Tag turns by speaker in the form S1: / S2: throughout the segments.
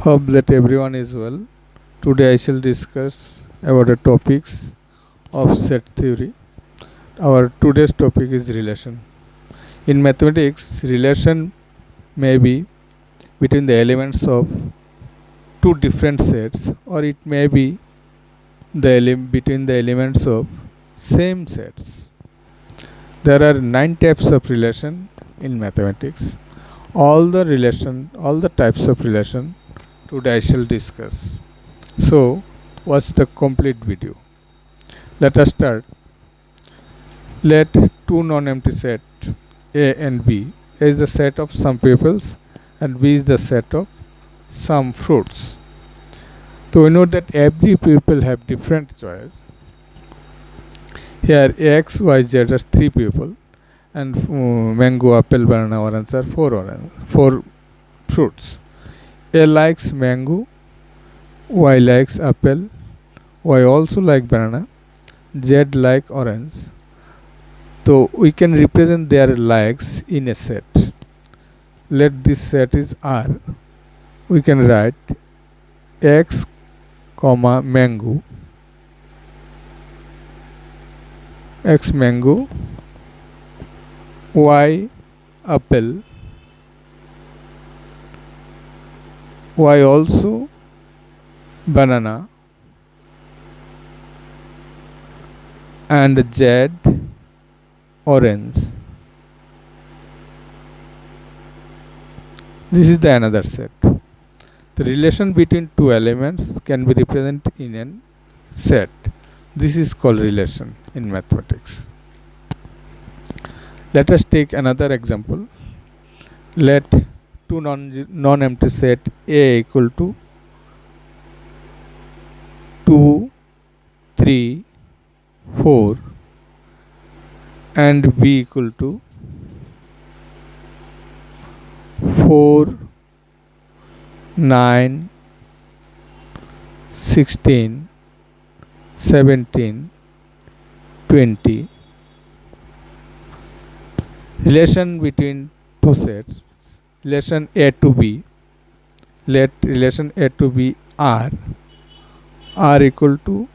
S1: Hope that everyone is well. Today I shall discuss about the topics of set theory. Our today's topic is relation. In mathematics, relation may be between the elements of two different sets, or it may be between the elements of same sets. There are 9 types of relation in mathematics. All the types of relation today I shall discuss. So, watch the complete video. Let us start. Let two non-empty sets A and B. A is the set of some pupils and B is the set of some fruits. So we know that every pupil have different choice. Here X, Y, Z are 3 people and mango, apple, banana, orange are 4 fruits. A likes mango, Y likes apple, Y also like banana, Z like orange. So we can represent their likes in a set. Let this set is R. We can write X, mango, X mango, Y apple, Y also banana, and Z orange. This is the another set. The relation between two elements can be represented in a set. This is called relation in mathematics. Let us take another example. Let two non-empty set A equal to 2, 3, 4 and B equal to 4, 9, 16, 17, 20. Relation between two sets. Relation A to B. Let relation A to be R. R equal to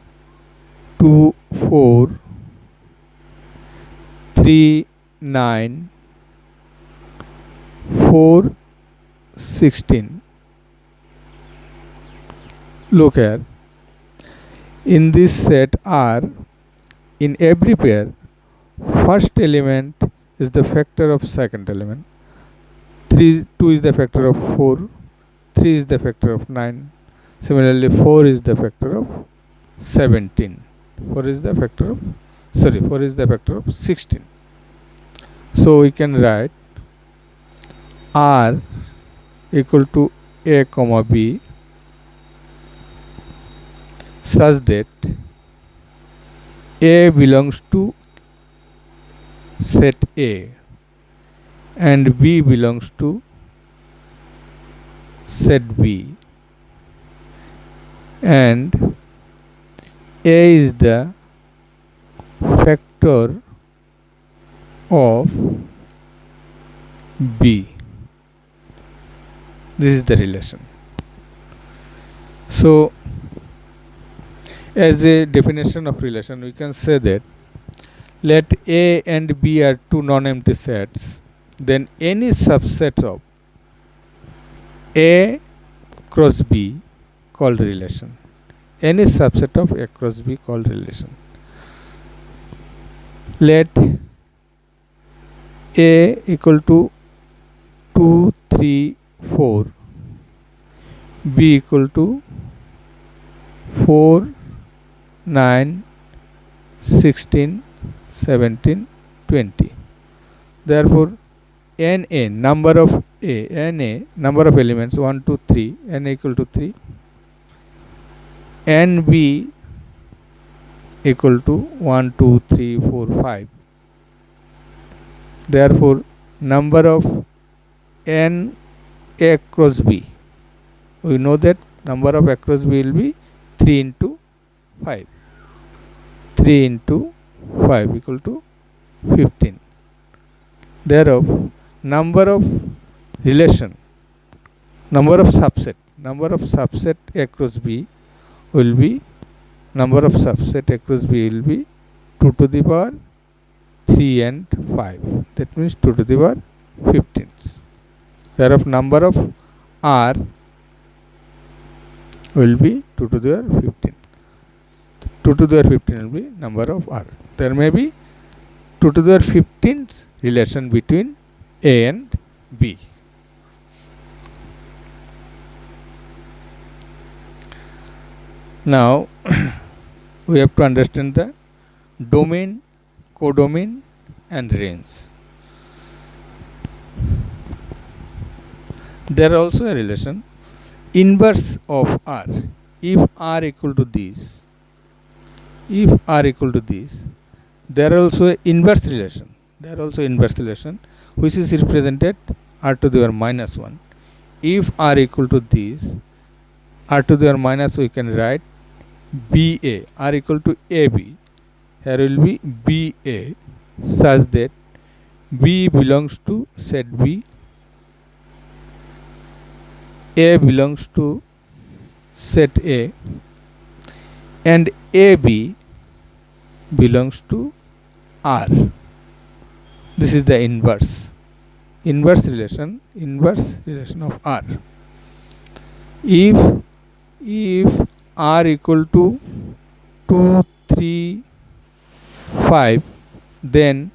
S1: 2, 4, 3, 9, 4, 16. Look here. In this set R, in every pair, first element is the factor of second element. 2 is the factor of 4, 3 is the factor of 9. Similarly, 4 is the factor of 17. 4 is the factor of 16. So we can write R equal to A comma B such that A belongs to set A and B belongs to set B, and A is the factor of B. This is the relation. So, as a definition of relation, we can say that let A and B are two non-empty sets, then any subset of A cross B called relation. Any subset of A cross B called relation. Let A equal to 2, 3, 4, B equal to 4, 9, 16, 17, 20. Therefore, NA number of number of elements 1, 2, 3, N equal to 3, NB equal to 1, 2, 3, 4, 5. Therefore, number of N A cross B. We know that number of A cross B will be 3 into 5. 3 into 5 equal to 15. Thereof, number of subset number of subset across B will be 2 to the power 3 and 5. That means 2 to the power 15. Whereof number of R will be 2 to the power 15. 2 to the power 15 will be number of R. There may be 2 to the power 15th relation between A and B. Now we have to understand the domain, codomain and range. There are also a relation inverse of R. If R equal to this, there are also a inverse relation. Which is represented R to the power minus 1. If R equal to this, R to the power minus, we can write BA, R equal to AB. Here will be BA such that B belongs to set B, A belongs to set A, and AB belongs to R. This is the inverse relation of R. If R equal to 2, 3, 5, then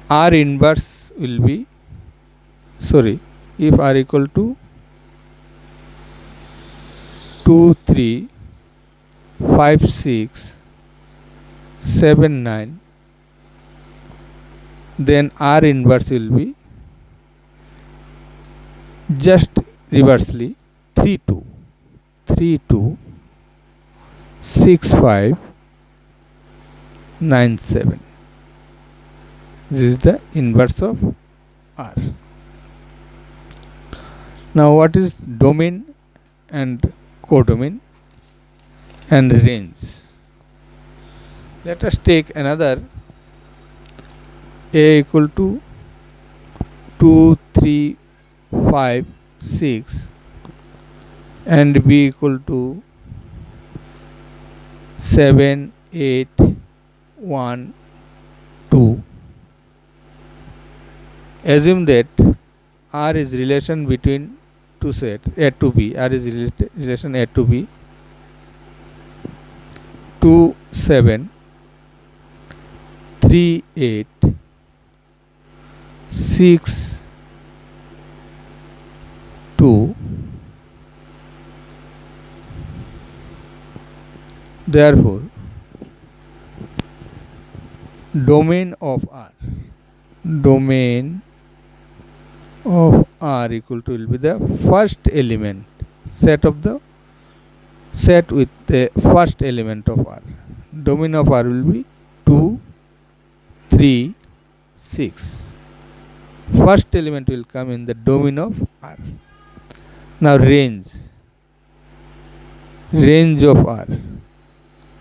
S1: R inverse will be, if R equal to 2, 3, 5, 6, 7, 9, then R inverse will be just reversely 3, 2, 6, 5, 9, 7. This is the inverse of R. Now what is domain and codomain and range? Let us take another A equal to 2, 3, 5, 6 and B equal to 7, 8, 1, 2. Assume that R is relation between two sets A to B. R is relation A to B. 2, 7, 3, 8, 6, 2. Therefore, domain of R equal to will be the first element, set with the first element of R. Domain of R will be 2, 3, 6. First element will come in the domain of R. Now range of R.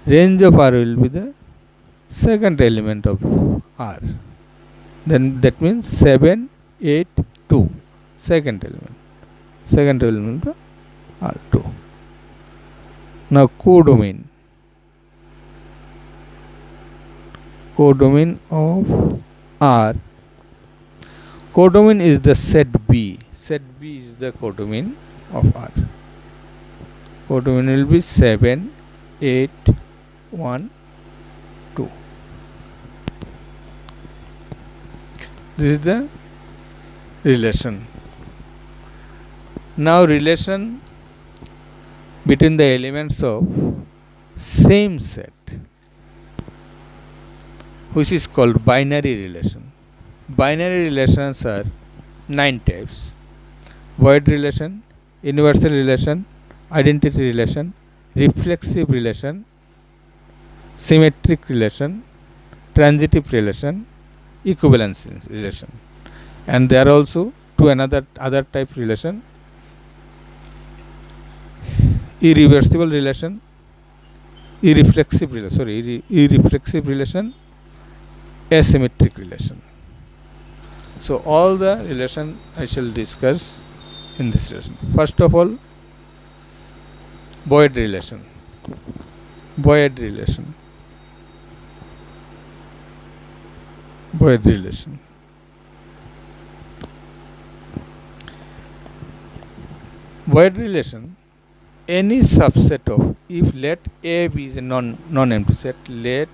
S1: Range of R will be the second element of R. Then that means 7, 8, 2. Second element of R2. Now codomain of R. Codomain is the set B. Set B is the codomain of R. Codomain will be 7, 8, 1, 2. This is the relation. Now relation between the elements of same set, which is called binary relation. Binary relations are 9 types: void relation, universal relation, identity relation, reflexive relation, symmetric relation, transitive relation, equivalence relation. And there are also two other type relation: irreversible relation, irreflexive relation, asymmetric relation. So all the relation I shall discuss in this relation. First of all, Boyd relation. Boyd relation. Boyd relation. Boyd relation, any subset of, if let A be is a non-empty set, let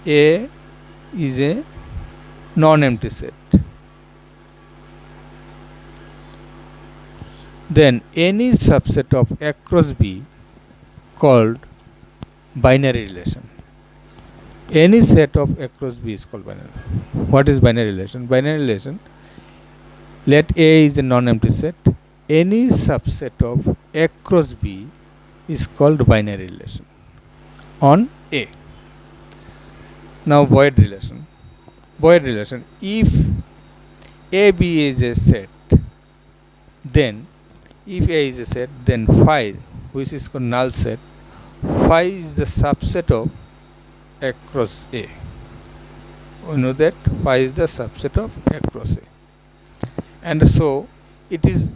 S1: A is a non-empty set, then any subset of A cross B called binary relation. Any set of A cross B is called binary. What is binary relation? Binary relation, let A is a non-empty set, any subset of A cross B is called binary relation on A. Now Boyd relation. Boyd relation, if AB is a set, then if A is a set, then phi, which is called null set, phi is the subset of A cross A. We know that phi is the subset of A cross A, and so it is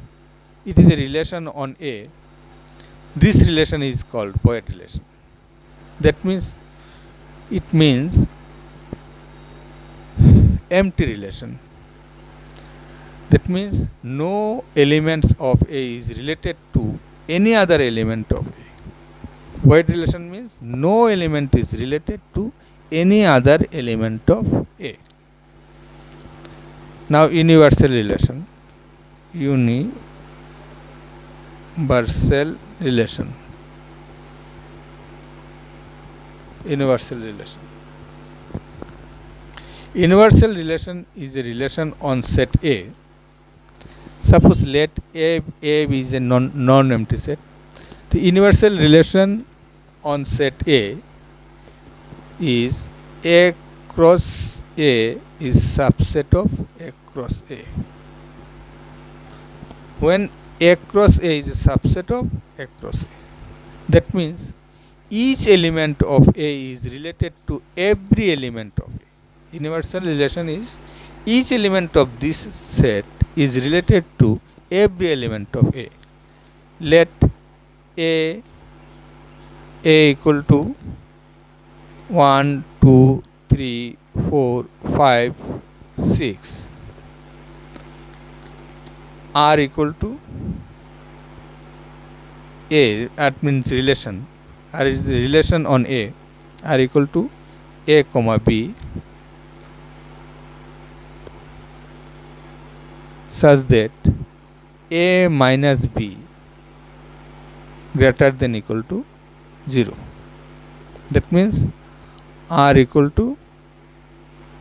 S1: a relation on A. This relation is called Boyd relation. That means it means empty relation. That means no elements of A is related to any other element of A. Boyd relation means no element is related to any other element of A. Now universal relation. Universal relation. Universal relation. Universal relation is a relation on set A. Suppose let A is a non-empty set. The universal relation on set A is A cross A is subset of A cross A. When A cross A is a subset of A cross A, that means each element of A is related to every element of A. Universal relation is each element of this set is related to every element of A. Let A equal to 1, 2, 3, 4, 5, 6. R equal to A, that means relation. R is the relation on A. R equal to A comma B such that A minus B greater than equal to 0. That means R equal to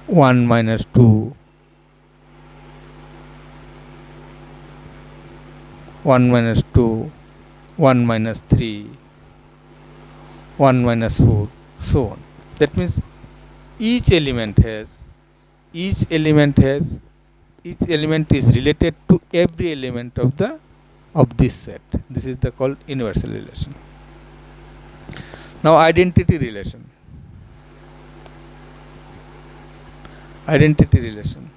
S1: 1 minus 2, 1 minus 2, 1 minus 3, 1 minus 4, so on. That means each element is related to every element of this set. This is the called universal relation. Now identity relation. Identity relation.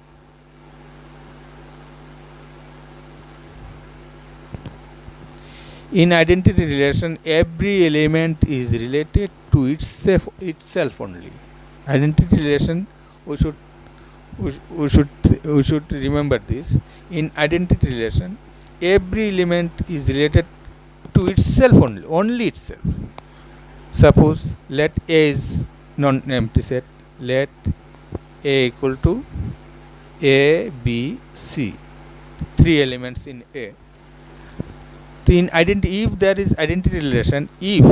S1: In identity relation, every element is related to itself only. Identity relation, we should remember this. In identity relation, every element is related to itself only itself. Suppose let A is non-empty set. Let A equal to A, B, C. 3 elements in A. In identity, if there is identity relation, if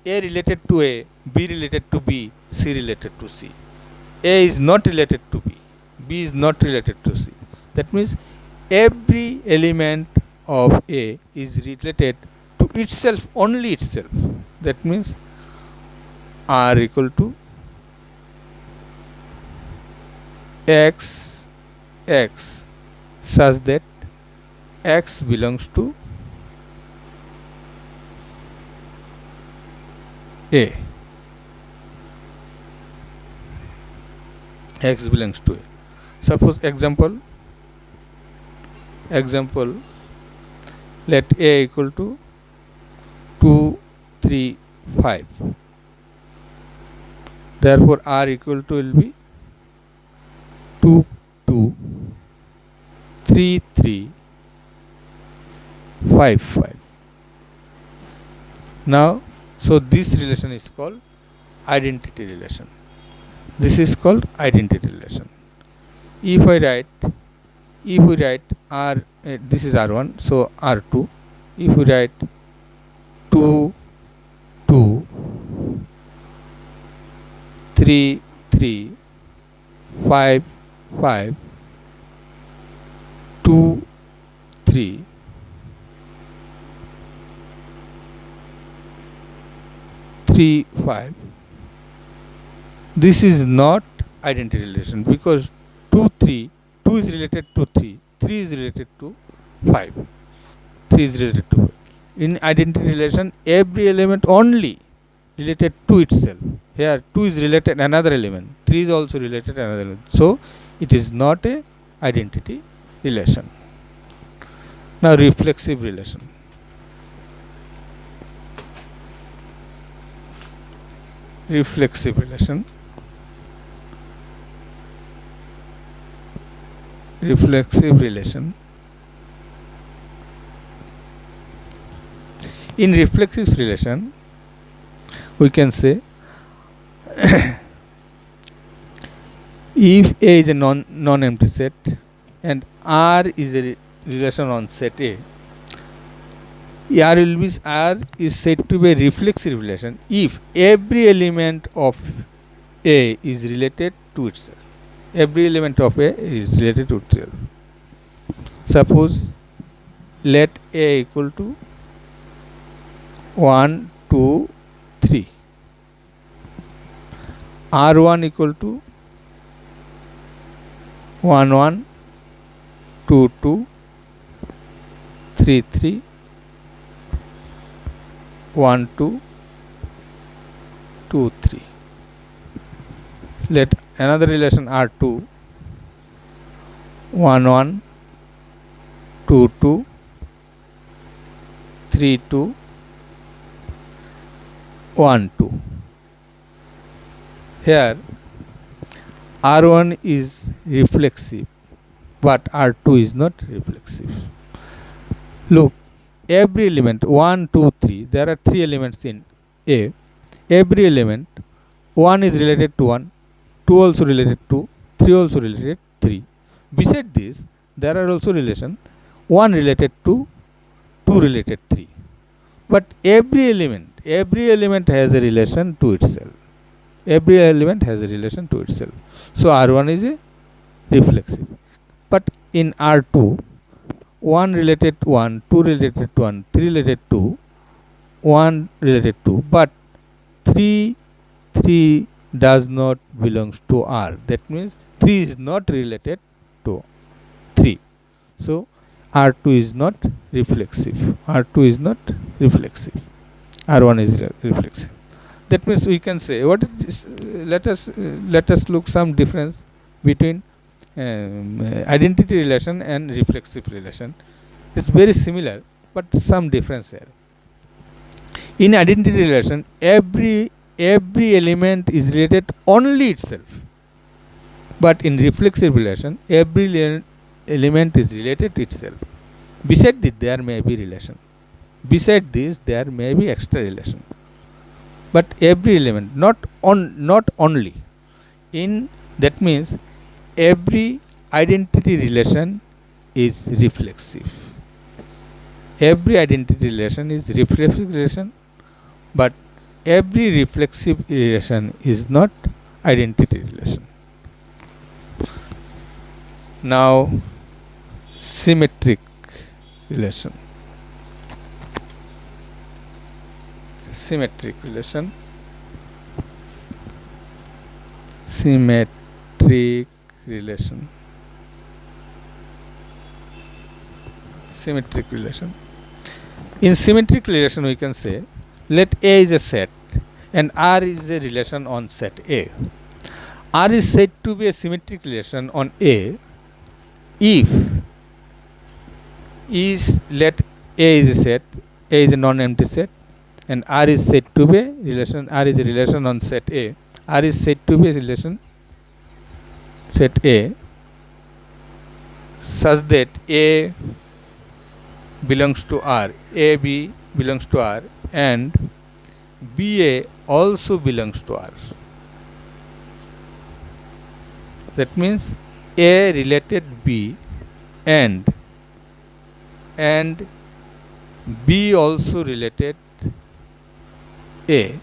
S1: A related to A, B related to B, C related to C, A is not related to B, B is not related to C. That means every element of A is related to itself, only itself. That means R equal to X such that X belongs to A. X belongs to A. Suppose example let A equal to 2, 3, 5. Therefore, R equal to will be 2, 2, 3, 3, 5, 5. Now, so this relation is called identity relation. This is called identity relation. If we write R, this is R1, so R2. If we write 2, 2, 3, 3, 5, 5, 2, 3, 3, 5. This is not identity relation because 2 is related to 3 is related to 5, 3 is related to 5. In identity relation, every element only related to itself. Here 2 is related another element, 3 is also related another element. So it is not a identity relation. Now reflexive relation. Reflexive relation. Reflexive relation. In reflexive relation, we can say if A is a non-empty set and R is a relation on set A, R is said to be a reflexive relation if every element of A is related to itself. Every element of A is related to itself. Suppose let A equal to 1, 2, 3. R1 equal to 1, 1, 2, 2, 3, 3, 1, 2, 2, 3. Let another relation R2 1, 1, 2, 2, 3, 2, 1, 2. Here R1 is reflexive but R2 is not reflexive. Look, every element 1, 2, 3, there are 3 elements in A. Every element 1 is related to 1, 2 also related to, 3 also related 3. Beside this, there are also relation 1 related to, 2 related 3. But every element has a relation to itself. Every element has a relation to itself. So R1 is a reflexive. But in R2, 1 related to 1, 2 related to 1, 3 related to 1 related to, but 3 does not belongs to R. That means 3 is not related to 3. So R2 is not reflexive. R2 is not reflexive. R1 is reflexive. That means we can say what is this? Let us look some difference between identity relation and reflexive relation. It's very similar, but some difference here. In identity relation, every element is related only itself. But in reflexive relation, every element is related to itself. Beside this, there may be relation. Beside this, there may be extra relation. But every element, not only. In that means every identity relation is reflexive. Every identity relation is reflexive relation, but every reflexive relation is not identity relation. Now, symmetric relation. Symmetric relation. Symmetric relation. Symmetric relation. In symmetric relation, we can say let A is a set and R is a relation on set A. R is said to be a symmetric relation on A if is let A is a set, A is a non-empty set, and R is said to be relation. R is a relation on set A. R is said to be a relation set A such that A belongs to R, AB belongs to R, and BA also belongs to R. That means A related B and B also related A,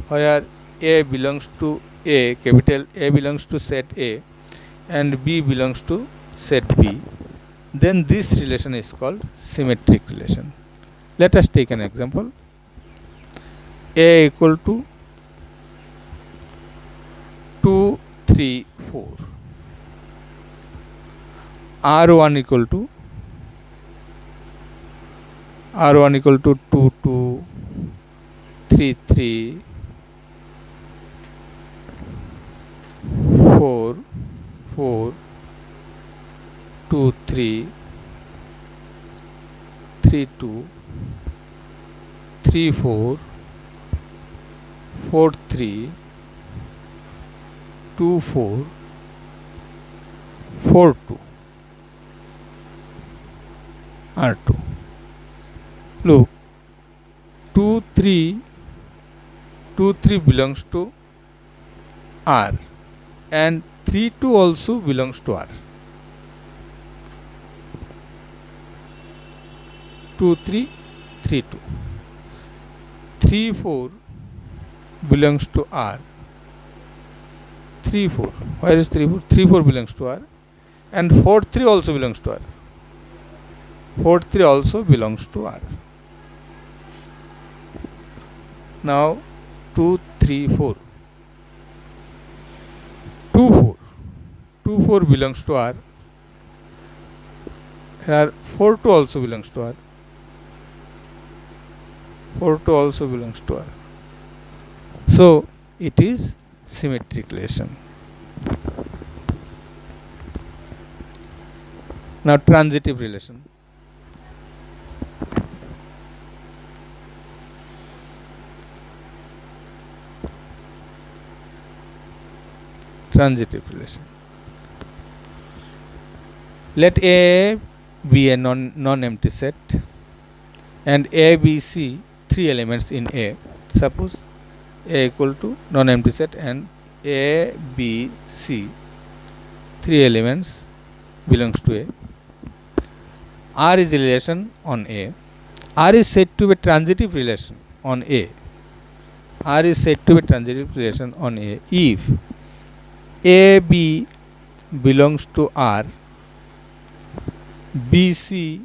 S1: where A belongs to A, capital A belongs to set A and B belongs to set B, then this relation is called symmetric relation. Let us take an example. A equal to 2, 3, 4. R1 equal to 2, 2, 3, 3, 4, 4, 2, 3, 3, 2, 3, 4, 4, 3, 2, 4, 4, 2, R2. Look, 2, 3 belongs to R and 3, 2 also belongs to R. 2, 3, 3, 2. 3, 4 belongs to R. 3, 4. Where is 3, 4? 3, 4 belongs to R. And 4, 3 also belongs to R. 4, 3 also belongs to R. Now 2, 3, 4. 2, 4. 2, 4 belongs to R. Here 4, 2 also belongs to R. 4, 2 also belongs to R. So it is symmetric relation. Now transitive relation. Transitive relation. Let A be a non-empty set and A, B, C, three elements in A. Suppose A equal to non-empty set and A, B, C, three elements belongs to A. R is a relation on A. R is said to be transitive relation on A. R is said to be transitive relation on A if A, B belongs to R, B, C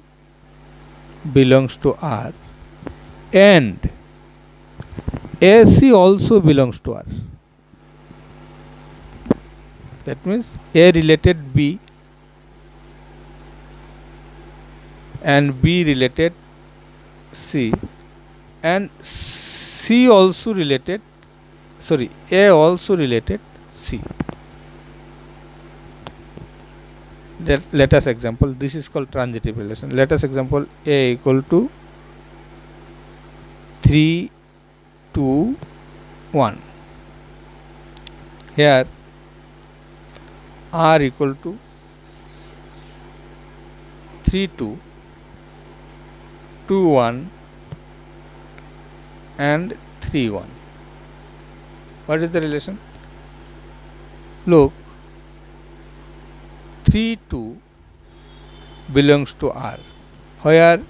S1: belongs to R, and A, C also belongs to R. That means A related B and B related C and C also related, A also related C. Let us example, this is called transitive relation. Let us example A equal to 3, 2, 1. Here R equal to 3, 2, 2, 1 and 3, 1. What is the relation? Look, 3, 2 belongs to R, where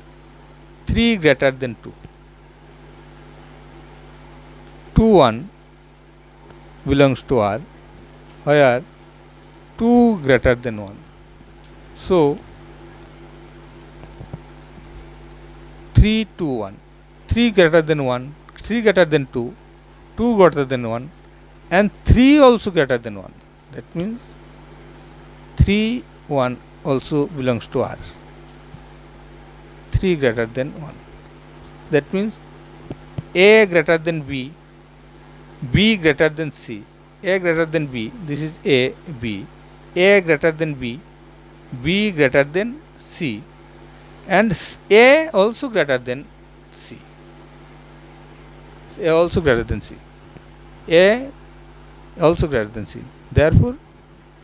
S1: 3 greater than 2. 2, 1 belongs to R, where 2 greater than 1. So 3, 2, 1. 3 greater than 1, 3 greater than 2, 2 greater than 1 and 3 also greater than 1. That means 3, 1 also belongs to R. 3 greater than 1. That means A greater than B, B greater than C, A greater than B, this is A greater than B, B greater than C, and A also greater than C. A also greater than C. A also greater than C. Therefore,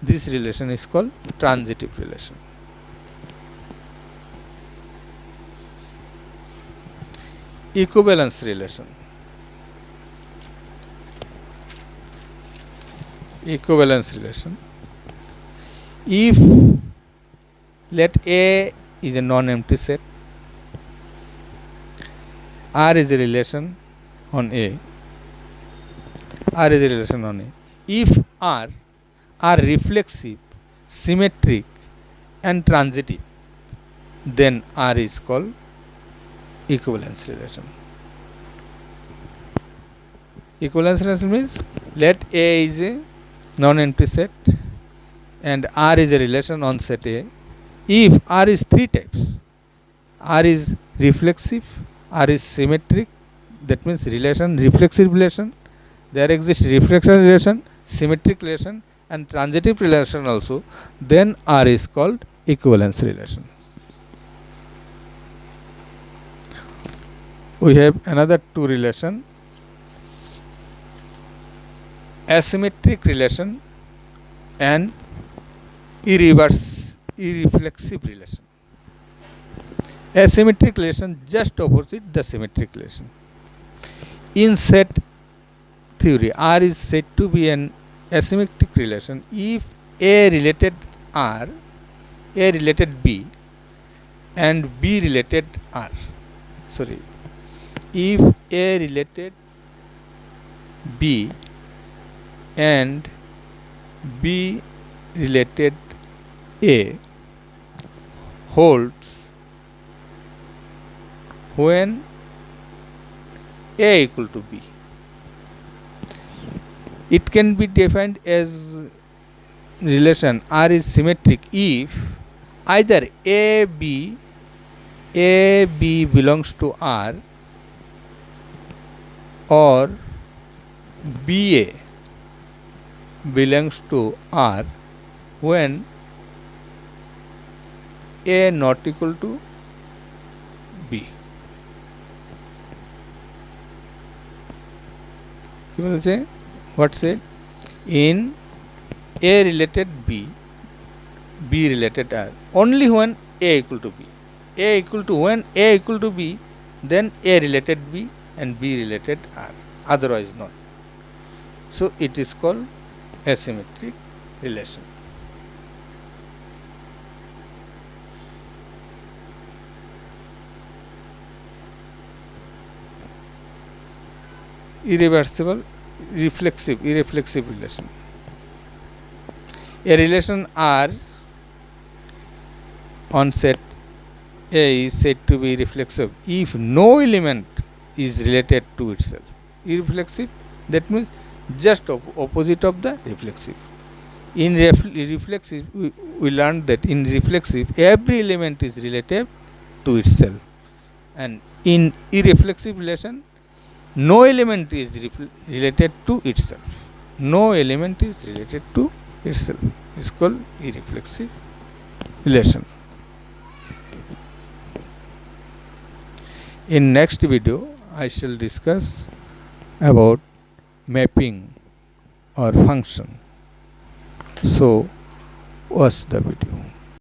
S1: this relation is called transitive relation. Equivalence relation. Equivalence relation. If let A is a non-empty set, R is a relation on A. R is a relation on A. If R are reflexive, symmetric, and transitive, then R is called equivalence relation. Equivalence relation means let A is a non-empty set and R is a relation on set A. If R is three types, R is reflexive, R is symmetric, that means relation, reflexive relation, there exists reflexive relation, symmetric relation, and transitive relation also, then R is called equivalence relation. We have another two relation, asymmetric relation and irreflexive relation. Asymmetric relation just opposite the symmetric relation. In set theory, R is said to be an asymmetric relation if A related R, A related B, and B related R. Sorry, if A related B and B related A holds when A equal to B. It can be defined as relation R is symmetric if either AB belongs to R or BA belongs to R when A not equal to B. What said? In A related B, B related R, only when A equal to B. When A equal to B, then A related B and B related R, otherwise not. So it is called asymmetric relation. Irreversible, irreflexive relation. A relation R on set A is said to be reflexive if no element is related to itself. Irreflexive, that means just opposite of the reflexive. In reflexive, we learned that in reflexive every element is related to itself, and in irreflexive relation no element is related to itself. No element is related to itself. It's called irreflexive relation. In next video, I shall discuss about mapping or function. So, watch the video.